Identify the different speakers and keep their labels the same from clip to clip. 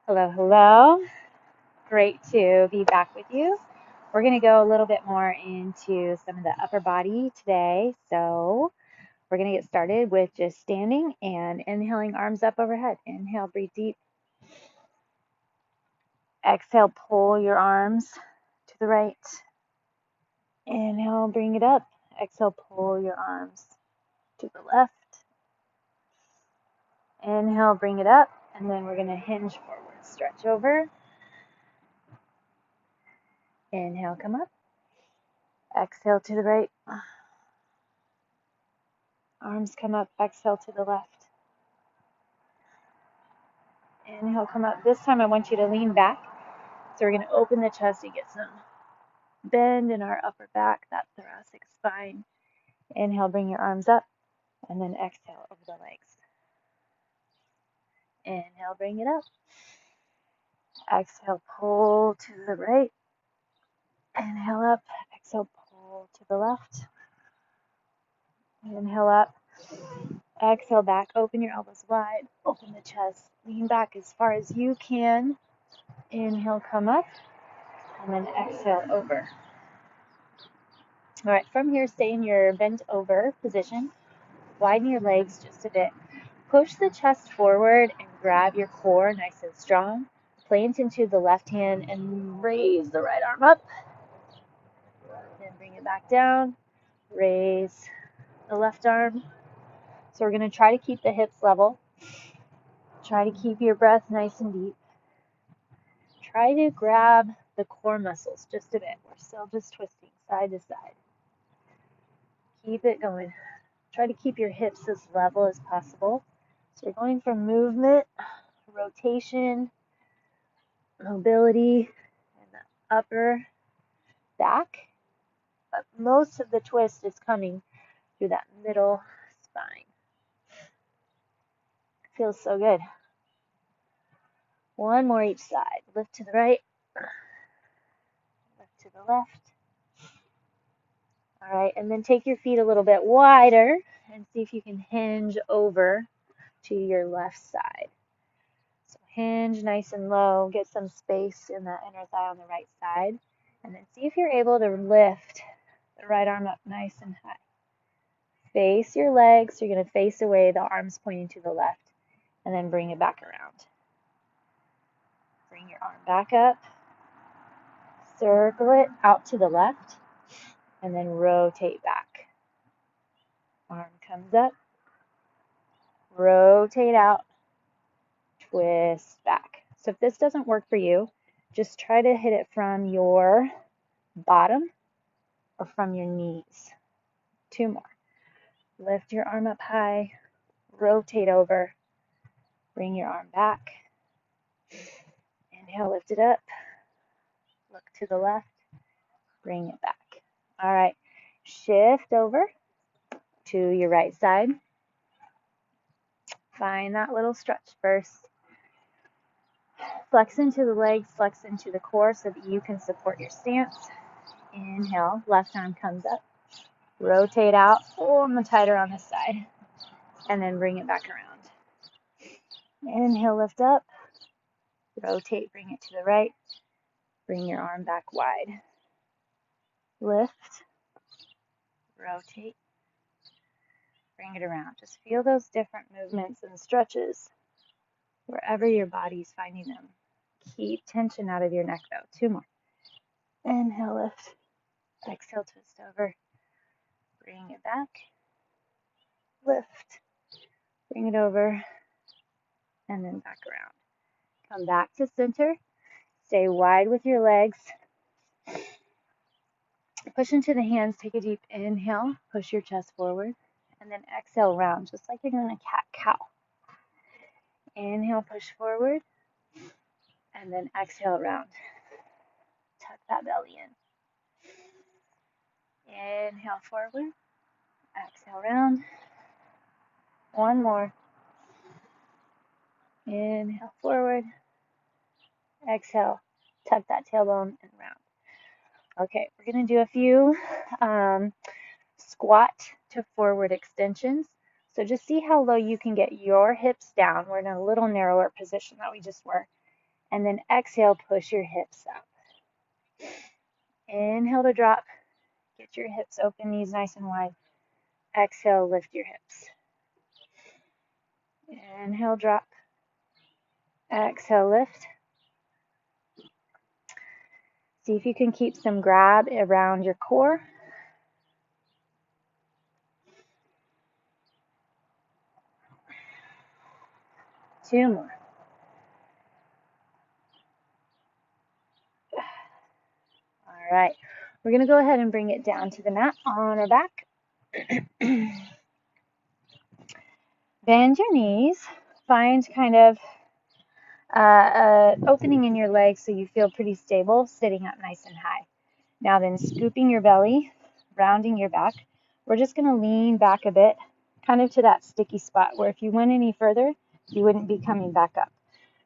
Speaker 1: Hello, hello. Great to be back with you. We're going to go a little bit more into some of the upper body today. So, we're going to get started with just standing and inhaling, arms up overhead. Inhale, breathe deep. Exhale, pull your arms to the right. Inhale, bring it up. Exhale, pull your arms to the left. Inhale, bring it up. And then we're going to hinge forward, stretch over. Inhale, come up. Exhale to the right. Arms come up, exhale to the left. Inhale, come up. This time I want you to lean back. So we're going to open the chest and get some bend in our upper back, that thoracic spine. Inhale, bring your arms up, and then exhale over the legs. Inhale, bring it up. Exhale, pull to the right. Inhale up, exhale, pull to the left. Inhale up. Exhale back, open your elbows wide, open the chest, lean back as far as you can. Inhale, come up, and then exhale over. All right, from here, stay in your bent over position. Widen your legs just a bit. Push the chest forward and grab your core nice and strong. Plant into the left hand and raise the right arm up. Then bring it back down. Raise the left arm. So we're going to try to keep the hips level. Try to keep your breath nice and deep. Try to grab the core muscles just a bit. We're still just twisting side to side. Keep it going. Try to keep your hips as level as possible. So you're going from movement, rotation, mobility in the upper back. But most of the twist is coming through that middle spine. Feels so good. One more each side. Lift to the right, lift to the left. All right, and then take your feet a little bit wider and see if you can hinge over to your left side. So hinge nice and low, get some space in the inner thigh on the right side, and then see if you're able to lift the right arm up nice and high. Face your legs, so you're going to face away, the arms pointing to the left, and then bring it back around. Bring your arm back up, circle it out to the left, and then rotate back. Arm comes up, rotate out, twist back. So if this doesn't work for you, just try to hit it from your bottom or from your knees. Two more. Lift your arm up high, rotate over, bring your arm back. Inhale, lift it up, look to the left, bring it back. All right, shift over to your right side. Find that little stretch first. Flex into the legs, flex into the core so that you can support your stance. Inhale, left arm comes up. Rotate out, pull them tighter on this side, and then bring it back around. Inhale, lift up. Rotate, bring it to the right. Bring your arm back wide. Lift, rotate, bring it around. Just feel those different movements and stretches wherever your body's finding them. Keep tension out of your neck though. Two more. Inhale, lift. Exhale, twist over. Bring it back. Lift. Bring it over. And then back around. Come back to center. Stay wide with your legs. Push into the hands. Take a deep inhale. Push your chest forward. And then exhale round, just like you're doing a cat-cow. Inhale, push forward. And then exhale round. Tuck that belly in. Inhale forward. Exhale round. One more. Inhale forward. Exhale. Tuck that tailbone and round. Okay, we're going to do a few squat to forward extensions. So just see how low you can get your hips down. We're in a little narrower position that we just were. And then exhale, push your hips up. Inhale to drop. Get your hips open, knees nice and wide. Exhale, lift your hips. Inhale, drop. Exhale, lift. See if you can keep some grab around your core. Two more. All right. We're going to go ahead and bring it down to the mat on our back. Bend your knees. Find kind of opening in your legs so you feel pretty stable, sitting up nice and high. Now then, scooping your belly, rounding your back. We're just going to lean back a bit, kind of to that sticky spot where if you went any further, you wouldn't be coming back up.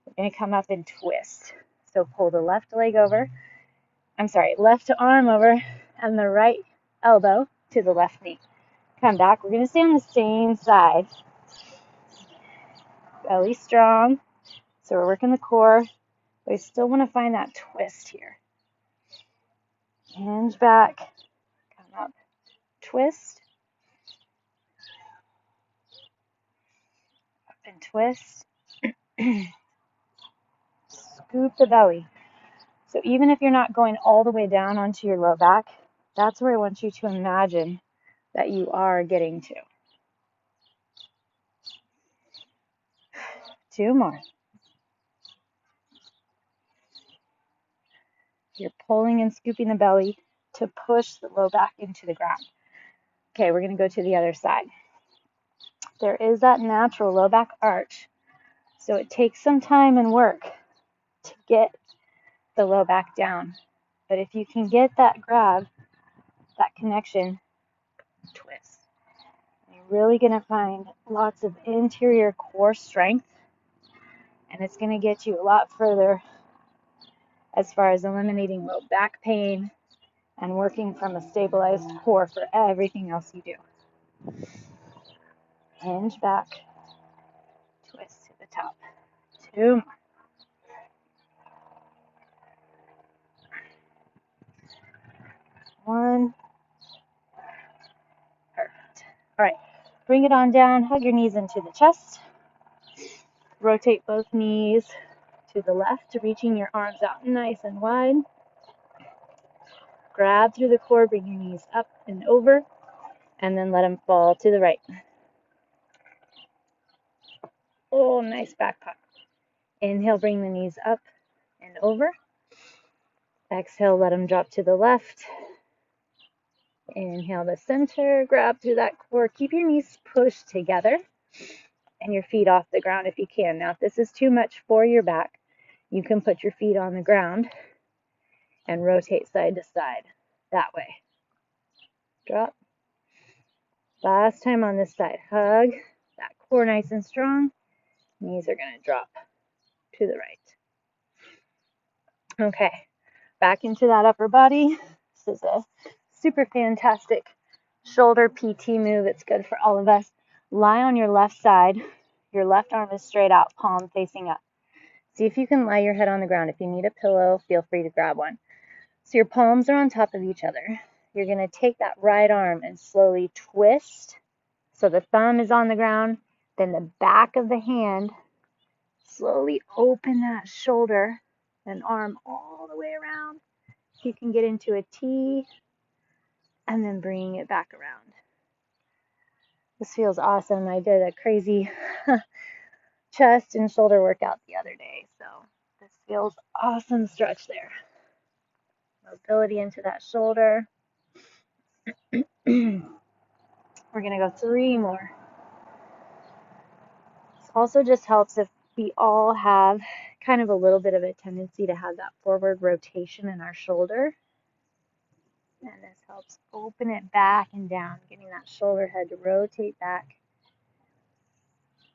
Speaker 1: We're going to come up and twist. So pull the left arm over and the right elbow to the left knee. Come back. We're going to stay on the same side. Belly strong. So we're working the core. But we still want to find that twist here. Hinge back. Come up. Twist. Up and twist. Scoop the belly. So even if you're not going all the way down onto your low back, that's where I want you to imagine that you are getting to. Two more. You're pulling and scooping the belly to push the low back into the ground. Okay, we're going to go to the other side. There is that natural low back arch, so it takes some time and work to get the low back down. But if you can get that grab, that connection, twist, you're really going to find lots of interior core strength, and it's going to get you a lot further as far as eliminating low back pain and working from a stabilized core for everything else you do. Hinge back, twist to the top. Two more. One. Perfect. All right, bring it on down, hug your knees into the chest. Rotate both knees to the left, reaching your arms out nice and wide. Grab through the core, bring your knees up and over, and then let them fall to the right. Oh, nice back pop. Inhale, bring the knees up and over. Exhale, let them drop to the left. Inhale the center, grab through that core. Keep your knees pushed together and your feet off the ground if you can. Now, if this is too much for your back, you can put your feet on the ground and rotate side to side that way. Drop. Last time on this side. Hug that core nice and strong. Knees are going to drop to the right. Okay, back into that upper body. This is a super fantastic shoulder PT move. It's good for all of us. Lie on your left side. Your left arm is straight out, palm facing up. See if you can lie your head on the ground. If you need a pillow, feel free to grab one. So your palms are on top of each other. You're going to take that right arm and slowly twist. So the thumb is on the ground, then the back of the hand. Slowly open that shoulder and arm all the way around. You can get into a T and then bring it back around. This feels awesome. I did a crazy chest and shoulder workout the other day, so this feels awesome stretch there. Mobility into that shoulder. We're going to go 3 more. This also just helps if we all have kind of a little bit of a tendency to have that forward rotation in our shoulder. And this helps open it back and down, getting that shoulder head to rotate back,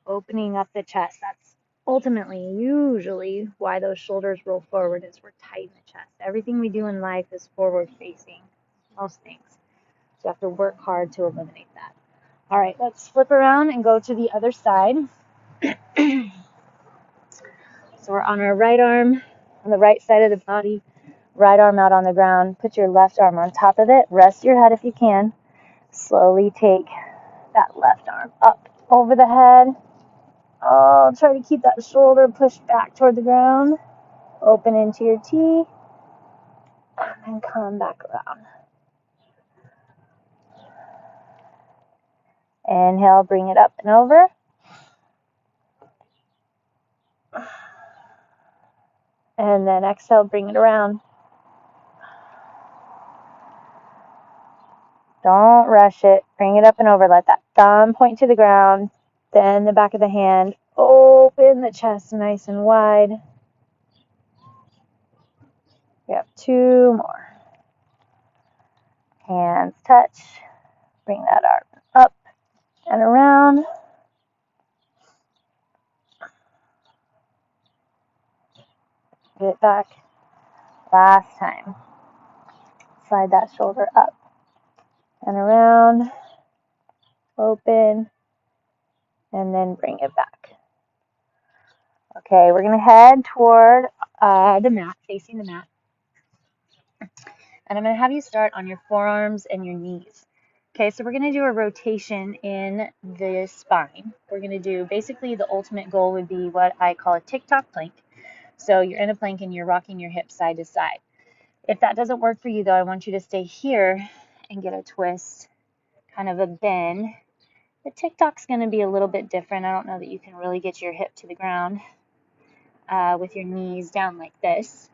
Speaker 1: opening up the chest. That's ultimately usually why those shoulders roll forward, is we're tight in the chest. Everything we do in life is forward facing, most things. So you have to work hard to eliminate that. All right, let's flip around and go to the other side. So we're on our right arm, on the right side of the body, right arm out on the ground. Put your left arm on top of it. Rest your head if you can. Slowly take that left arm up over the head. Oh, try to keep that shoulder pushed back toward the ground. Open into your T. And come back around. Inhale, bring it up and over. And then exhale, bring it around. Don't rush it. Bring it up and over. Let that thumb point to the ground. Then the back of the hand. Open the chest nice and wide. We have 2 more. Hands touch. Bring that arm up and around. Get it back. Last time. Slide that shoulder up and around. Open. And then bring it back. Okay, we're going to head toward the mat, facing the mat. And I'm going to have you start on your forearms and your knees. Okay, so we're going to do a rotation in the spine. We're going to do, basically the ultimate goal would be what I call a tick-tock plank. So you're in a plank and you're rocking your hips side to side. If that doesn't work for you though, I want you to stay here and get a twist, kind of a bend. The tick-tock's going to be a little bit different. I don't know that you can really get your hip to the ground with your knees down like this.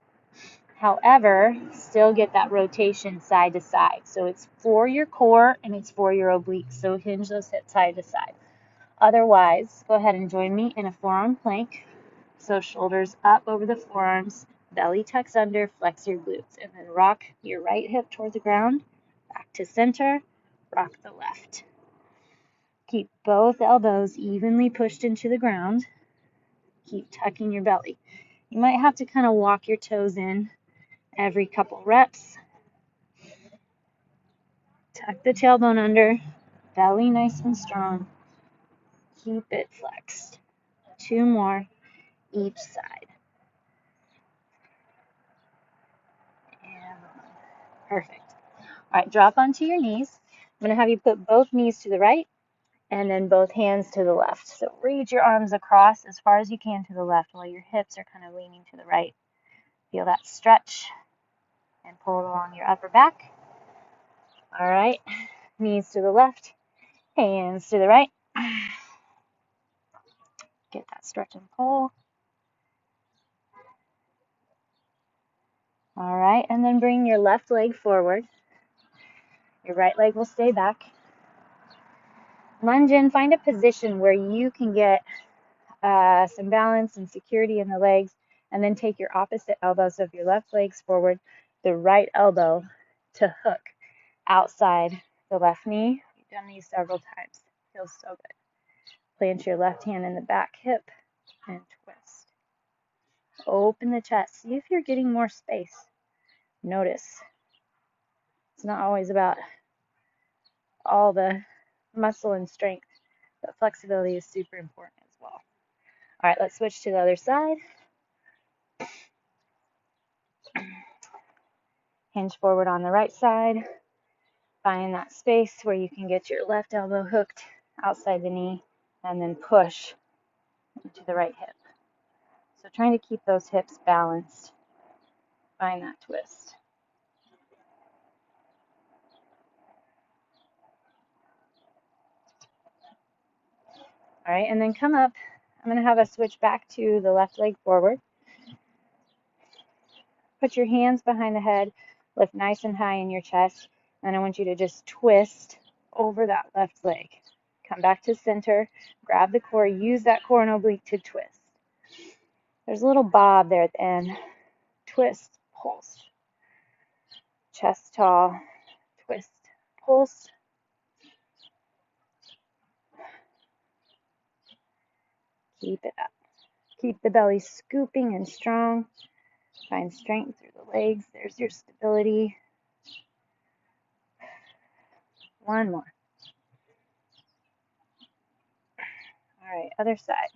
Speaker 1: However, still get that rotation side to side. So it's for your core and it's for your obliques. So hinge those hips side to side. Otherwise, go ahead and join me in a forearm plank. So shoulders up over the forearms, belly tucks under, flex your glutes, and then rock your right hip toward the ground, back to center, rock the left. Keep both elbows evenly pushed into the ground. Keep tucking your belly. You might have to kind of walk your toes in every couple reps. Tuck the tailbone under, belly nice and strong. Keep it flexed. 2 more each side. And perfect. All right, drop onto your knees. I'm going to have you put both knees to the right and then both hands to the left. So reach your arms across as far as you can to the left while your hips are kind of leaning to the right. Feel that stretch and pull along your upper back. All right, knees to the left, hands to the right. Get that stretch and pull. All right, and then bring your left leg forward. Your right leg will stay back. Lunge in, find a position where you can get some balance and security in the legs, and then take your opposite elbow. So if your left leg's forward, the right elbow to hook outside the left knee. We've done these several times. Feels so good. Plant your left hand in the back hip and twist. Open the chest. See if you're getting more space. Notice. It's not always about all the muscle and strength, but flexibility is super important as well. All right, let's switch to the other side. Hinge forward on the right side. Find that space where you can get your left elbow hooked outside the knee and then push into the right hip. So trying to keep those hips balanced. Find that twist. All right, and then come up. I'm going to have us switch back to the left leg forward. Put your hands behind the head, lift nice and high in your chest, and I want you to just twist over that left leg. Come back to center, grab the core, use that core and oblique to twist. There's a little bob there at the end. Twist, pulse. Chest tall, twist, pulse. Keep it up. Keep the belly scooping and strong. Find strength through the legs. There's your stability. 1 more. All right, other side.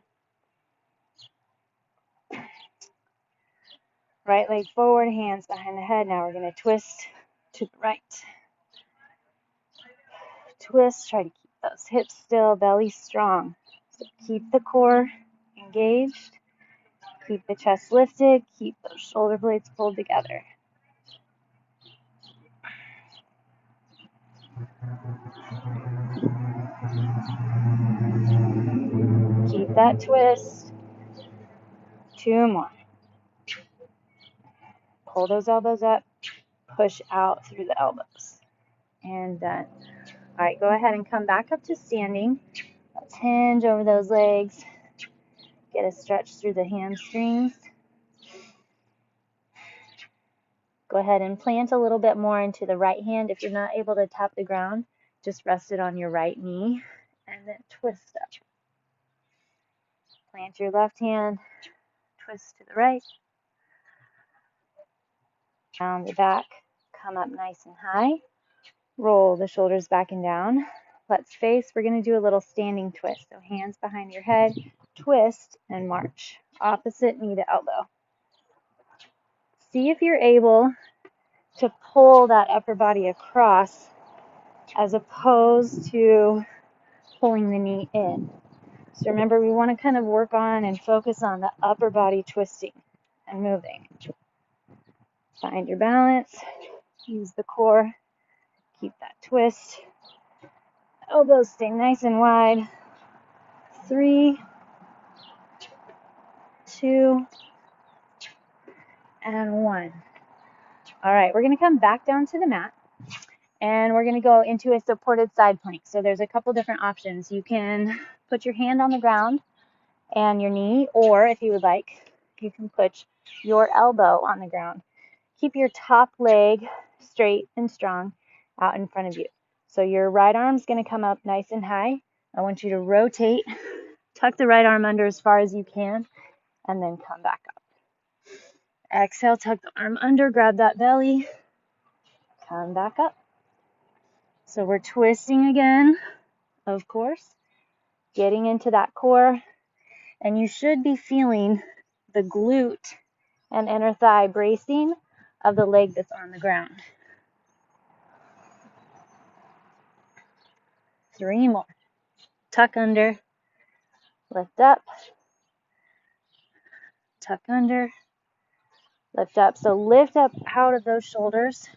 Speaker 1: Right leg forward, hands behind the head. Now we're going to twist to the right. Twist, try to keep those hips still, belly strong. So keep the core engaged, keep the chest lifted, keep those shoulder blades pulled together. Keep that twist. 2 more. Pull those elbows up, push out through the elbows. And done. All right, go ahead and come back up to standing. Let's hinge over those legs. Get a stretch through the hamstrings. Go ahead and plant a little bit more into the right hand. If you're not able to tap the ground, just rest it on your right knee and then twist up. Plant your left hand, twist to the right. Round the back, come up nice and high. Roll the shoulders back and down. Let's face. We're going to do a little standing twist. So hands behind your head, twist and march. Opposite knee to elbow. See if you're able to pull that upper body across as opposed to pulling the knee in. So remember, we want to kind of work on and focus on the upper body twisting and moving. Find your balance. Use the core. Keep that twist. Elbows stay nice and wide. 3, 2, and 1. All right, we're going to come back down to the mat. And we're going to go into a supported side plank. So there's a couple different options. You can put your hand on the ground and your knee, or if you would like, you can put your elbow on the ground. Keep your top leg straight and strong out in front of you. So your right arm's going to come up nice and high. I want you to rotate, tuck the right arm under as far as you can, and then come back up. Exhale, tuck the arm under, grab that belly, come back up. So we're twisting again, of course, getting into that core, and you should be feeling the glute and inner thigh bracing of the leg that's on the ground. 3 more. Tuck under, lift up, tuck under, lift up. So lift up out of those shoulders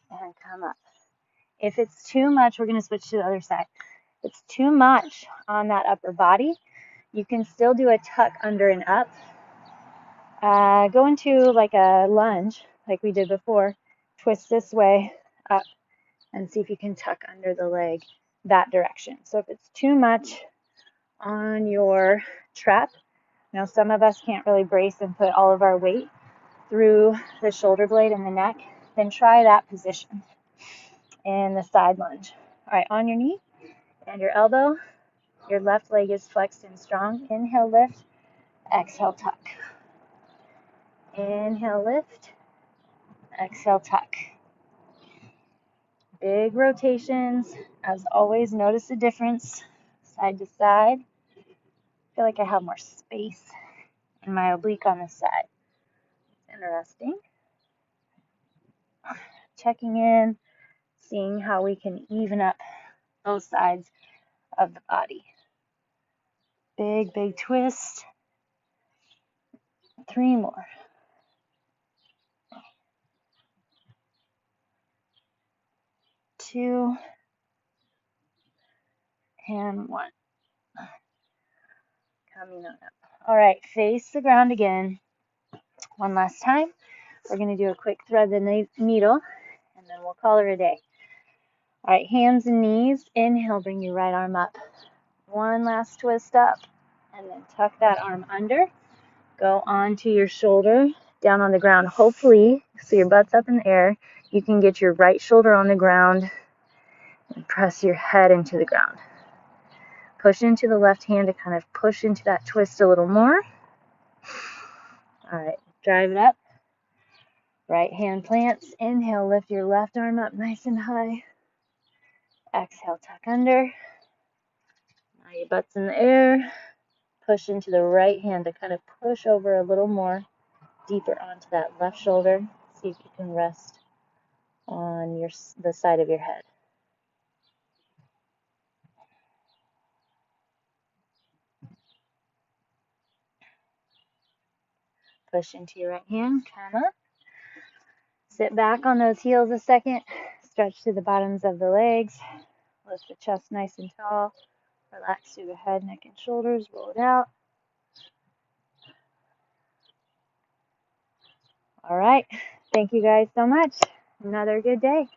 Speaker 1: and come up. If it's too much, we're going to switch to the other side. If it's too much on that upper body, you can still do a tuck under and up. Go into like a lunge, like we did before. Twist this way up and see if you can tuck under the leg that direction. So if it's too much on your trap, now some of us can't really brace and put all of our weight through the shoulder blade and the neck, then try that position in the side lunge. All right, on your knee and your elbow, your left leg is flexed and strong. Inhale, lift. Exhale, tuck. Inhale, lift. Exhale, tuck. Big rotations. As always, notice the difference side to side. I feel like I have more space in my oblique on this side. Interesting. Checking in, seeing how we can even up both sides of the body. Big, big twist. 3 more. 2 and 1. Coming on up. All right, face the ground again. One last time. We're going to do a quick thread the needle, and then we'll call it a day. All right, hands and knees. Inhale, bring your right arm up. One last twist up, and then tuck that arm under. Go onto your shoulder, down on the ground. Hopefully, so your butt's up in the air, you can get your right shoulder on the ground and press your head into the ground. Push into the left hand to kind of push into that twist a little more. All right, drive it up. Right hand plants. Inhale, lift your left arm up nice and high. Exhale, tuck under. Now your butt's in the air. Push into the right hand to kind of push over a little more. deeper onto that left shoulder. See if you can rest on the side of your head. Push into your right hand, come up. Sit back on those heels a second. Stretch to the bottoms of the legs. Lift the chest nice and tall. Relax through the head, neck, and shoulders. Roll it out. All right. Thank you guys so much. Another good day.